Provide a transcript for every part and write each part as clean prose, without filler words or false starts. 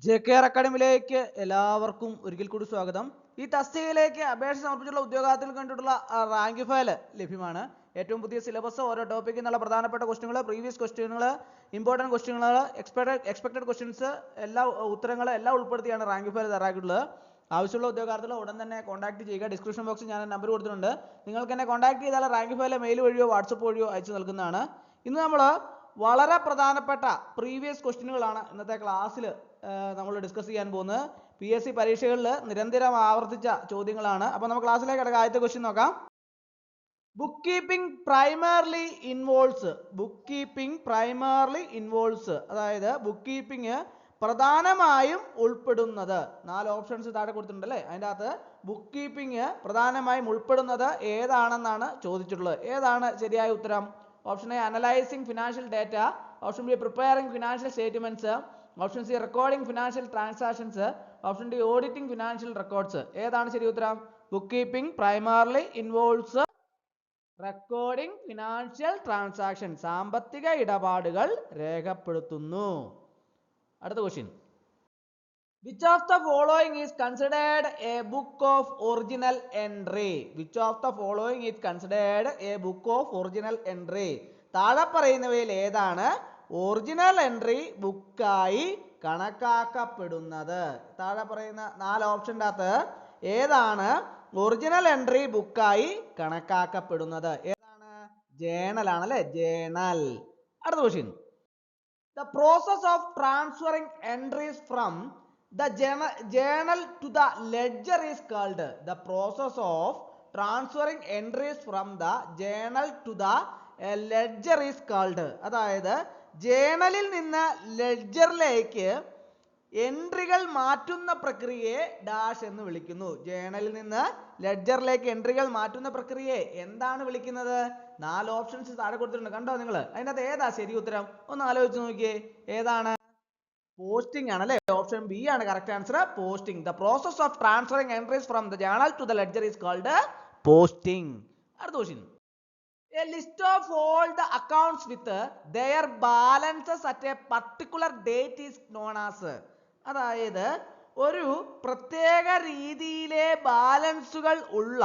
JKR അക്കാഡമിയിലേക്ക് എല്ലാവർക്കും ഒരിക്കൽ കൂടി സ്വാഗതം. ഈ തസ്തികയിലേക്ക് അപേക്ഷ സമർപ്പിച്ചുള്ള ഉദ്യോഗാർത്ഥികൾക്ക് കണ്ടിട്ടുള്ള റാങ്ക് ഫയൽ ലഭ്യമാണ്. ഏറ്റവും പുതിയ സിലബസ്, ഓരോ ടോപ്പിക്കിൽ നിന്നുള്ള പ്രധാനപ്പെട്ട ക്വസ്റ്റ്യനുകൾ, പ്രീവിയസ് ക്വസ്റ്റ്യനുകൾ, ഇമ്പോർട്ടൻറ്റ് ക്വസ്റ്റ്യനുകൾ, എക്സ്പെക്ടഡ് ക്വസ്റ്റ്യൻസ്, എല്ലാ ഉത്തരങ്ങൾ എല്ലാം ഉൾപ്പെടുത്തിയാണ് റാങ്ക് ഫയൽ തയ്യാറാക്കിയിട്ടുള്ളത്. ആവശ്യമുള്ള ഉദ്യോഗാർത്ഥികൾ ഉടൻ തന്നെ കോൺടാക്ട് ചെയ്യുക. ഡിസ്ക്രിപ്ഷൻ ബോക്സിൽ ഞാൻ നമ്പർ കൊടുത്തിട്ടുണ്ട്. നിങ്ങൾക്ക് എന്നെ കോൺടാക്ട് ചെയ്താൽ റാങ്ക് ഫയൽ മെയിൽ വഴിയോ വാട്സപ്പ് വഴിയോ അയച്ചു നൽകുന്നതാണ്. ഇന്ന് നമ്മൾ വളരെ പ്രധാനപ്പെട്ട പ്രീവിയസ് ക്വസ്റ്റ്യനുകളാണ് ഇന്നത്തെ ക്ലാസ്സിൽ നമ്മൾ ഡിസ്കസ് ചെയ്യാൻ പോകുന്നത്. PSC പരീക്ഷകളിൽ നിരന്തരം ആവർത്തിച്ച ചോദ്യങ്ങളാണ്. അപ്പോൾ നമുക്ക് ക്ലാസ്സിലേക്ക് കിടക്കാം. ആദ്യത്തെ ക്വസ്റ്റ്യൻ നോക്കാം. ബുക്ക് കീപ്പിംഗ് പ്രൈമർലി ഇൻവോൾവ്സ്, അതായത് ബുക്ക് കീപ്പിംഗ് പ്രധാനമായും ഉൾപ്പെടുന്നത്, 4 ഓപ്ഷൻസ് താഴെ കൊടുത്തിട്ടുണ്ട് അല്ലേ. അതിൻ്റെ അകത്ത് ബുക്ക് കീപ്പിംഗ് പ്രധാനമായും ഉൾപ്പെടുന്നത് ഏതാണെന്നാണ് ചോദിച്ചിട്ടുള്ളത്. ഏതാണ് ശരിയായ ഉത്തരം? Option A analysing financial data, option B preparing financial statements, option C recording financial transactions, option D auditing financial records. ഏതാണ് ശരി ഉത്തരം? Book keeping primarily involves recording financial transaction, സാമ്പത്തിക ഇടപാടുകൾ രേഖപ്പെടുത്തുന്നു. അടുത്ത question. Which of the following is considered a book of original entry? Which of the following is considered a book of original entry? താഴെ പറയുന്നവയിൽ ഏതാണ് ഒറിജിനൽ എൻട്രി ബുക്കായി കണക്കാക്കപ്പെടുന്നത്? താഴെ പറയുന്ന 4 ഓപ്ഷൻ്റെ അകത്ത് ഏതാണ് ഒറിജിനൽ എൻട്രി ബുക്കായി കണക്കാക്കപ്പെടുന്നത്? ഏതാണ്? ജേണൽ ആണല്ലേ, ജേണൽ. അടുത്ത question. The process of transferring entries from the journal to the ledger is called. The process of transferring entries from the journal to the ledger is called. അതായത് ജേണലിൽ നിന്ന് ലെഡ്ജറിലേക്ക് എൻട്രികൾ മാറ്റുന്ന പ്രക്രിയയെ dash എന്ന് വിളിക്കുന്നു. ജേണലിൽ നിന്ന് ലെഡ്ജറിലേക്ക് എൻട്രികൾ മാറ്റുന്ന പ്രക്രിയയെ എന്താണ് വിളിക്കുന്നത്? 4 ഓപ്ഷൻസ് താഴെ കൊടുത്തിട്ടുണ്ട്, കണ്ടോ നിങ്ങൾ? അതിനകത്ത് ഏതാ ശരി ഉത്തരം? ഒന്ന് ആലോചിച്ച് നോക്കിയേ. ഏതാണ്? പോസ്റ്റിംഗ് ആണല്ലേ. ഓപ്ഷൻ ബി ആണ് correct answer, posting. The process of transferring entries from the journal to the ledger is called posting. അടുത്ത question. A list of all the accounts with their balances at a particular date is known as. അതായത് ഒരു പ്രത്യേക രീതിയിലെ ബാലൻസുകൾ ഉള്ള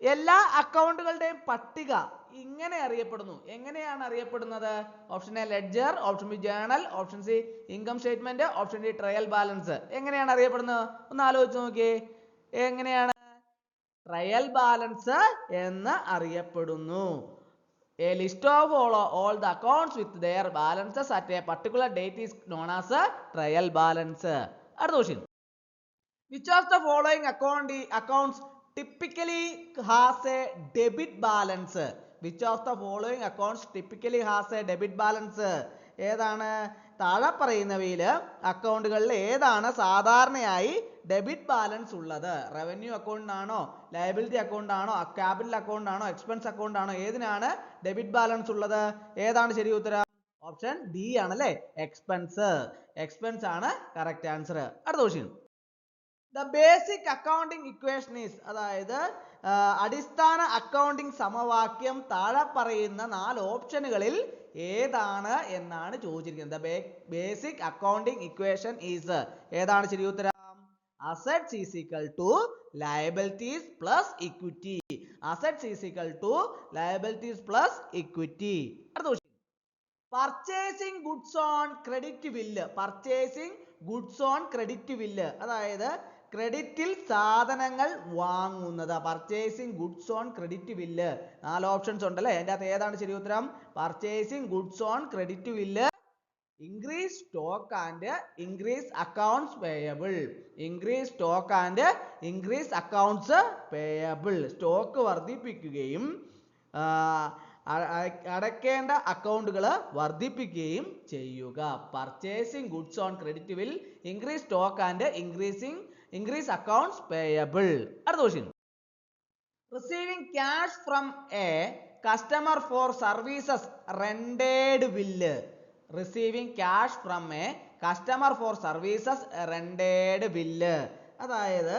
എല്ലാ അക്കൗണ്ടുകളുടെയും പട്ടിക ഇങ്ങനെ അറിയപ്പെടുന്നു. എങ്ങനെയാണ് അറിയപ്പെടുന്നത്? Option A ledger, option B journal, option C income statement, option D trial balance. എങ്ങനെയാണ് അറിയപ്പെടുന്നത്? ഒന്ന് ആലോചിച്ച് നോക്കിയേ. എങ്ങനെയാണ്? ട്രയൽ ബാലൻസ് എന്ന് അറിയപ്പെടുന്നു. A list of all the accounts with their balances at a particular date is known as a trial balance. അടുത്ത question. Which of the following accounts typically has a debit balance? Which of the following accounts typically has a debit balance? ഏതാണ്? താഴെ പറയുന്നവയിൽ അക്കൗണ്ടുകളിൽ ഏതാണ് സാധാരണയായി debit balance ഉള്ളത്? Revenue account ആണോ, liability account ആണോ, capital account ആണോ, എക്സ്പെൻസ് അക്കൗണ്ട് ആണോ? ഏതിനാണ് ഡെബിറ്റ് ബാലൻസ് ഉള്ളത്? ഏതാണ് ശരി ഉത്തരം? ഓപ്ഷൻ ഡി ആണല്ലേ, എക്സ്പെൻസ്. എക്സ്പെൻസ് ആണ് കറക്റ്റ് ആൻസർ. അടുത്ത question. The basic accounting equation is, അതായത് അടിസ്ഥാന അക്കൗണ്ടിംഗ് സമവാക്യം താഴെ പറയുന്ന 4 ഓപ്ഷനുകളിൽ ഏതാണ് എന്നാണ് ചോദിച്ചിരിക്കുന്നത്. The basic accounting equation is, ഏതാണ് ശരി ഉത്തരം? Assets is equal to liabilities plus equity. Assets is equal to liabilities plus equity. അടുത്ത question. Purchasing goods on credit bill. Purchasing goods on credit bill, അതായത് ക്രെഡിറ്റിൽ സാധനങ്ങൾ വാങ്ങുന്നത്. Purchasing goods on credit bill. 4 options ഉണ്ടല്ലേ. അതിൻ്റെ അകത്ത് ഏതാണ് ശരി ഉത്തരം? Purchasing goods on credit bill, increase stock and increase accounts payable. Increase stock and increase accounts payable. Stock വർദ്ധിപ്പിക്കുകയും അടയ്ക്കേണ്ട അക്കൗണ്ടുകൾ വർദ്ധിപ്പിക്കുകയും ചെയ്യുക. Purchasing goods on credit bill, increase stock and increase accounts payable. അടുത്ത question. Receiving cash from a customer for services rendered bill. Receiving cash from a customer for services rendered bill, അതായത്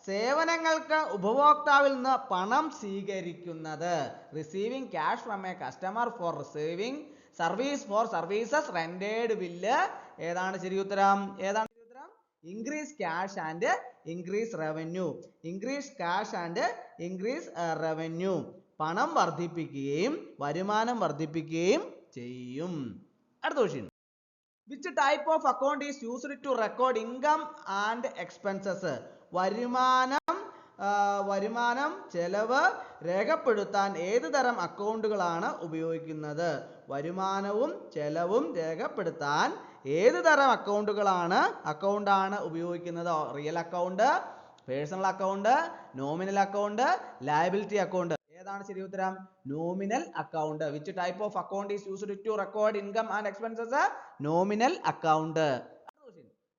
സേവനങ്ങൾക്ക് ഉപഭോക്താവിൽ നിന്ന് പണം സ്വീകരിക്കുന്നത്. Receiving cash from a customer for receiving service for services rendered bill. ഏതാണ് ശരി ഉത്തരം? ഏതാണ് ശരി ഉത്തരം? Increase cash and increase revenue. Increase cash and increase revenue. പണം വർദ്ധിപ്പിക്കുകയും വരുമാനം വർദ്ധിപ്പിക്കുകയും ചെയ്യും. അടുത്ത question. Which type of account is used to record income and expenses? വരുമാനം ചെലവ് രേഖപ്പെടുത്താൻ ഏത് തരം അക്കൗണ്ടുകളാണ് ഉപയോഗിക്കുന്നത്? വരുമാനവും ചെലവും രേഖപ്പെടുത്താൻ ഏത് തരം അക്കൗണ്ടാണ് ഉപയോഗിക്കുന്നത്? Real account, personal account, nominal account, liability account. ഏതാണ് ശരി ഉത്തരം? Nominal account. Which type of account is used to record income and expenses? Nominal account.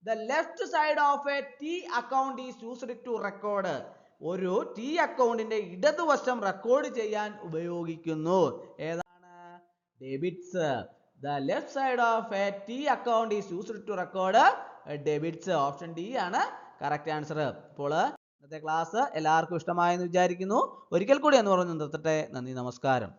The left side of a T account is used to record. ഒരു T അക്കൗണ്ടിന്റെ ഇടതുവശം record ചെയ്യാൻ ഉപയോഗിക്കുന്നു. ഏതാണ്? Debits. The left side of a T account is used to record debits. Option D ആണ് correct answer. അപ്പോൾ ഇന്നത്തെ class എല്ലാവർക്കും ഇഷ്ടമായെന്ന് വിചാരിക്കുന്നു. ഒരിക്കൽ കൂടി എന്ന് പറഞ്ഞു നിർത്തട്ടെ. നന്ദി, നമസ്കാരം.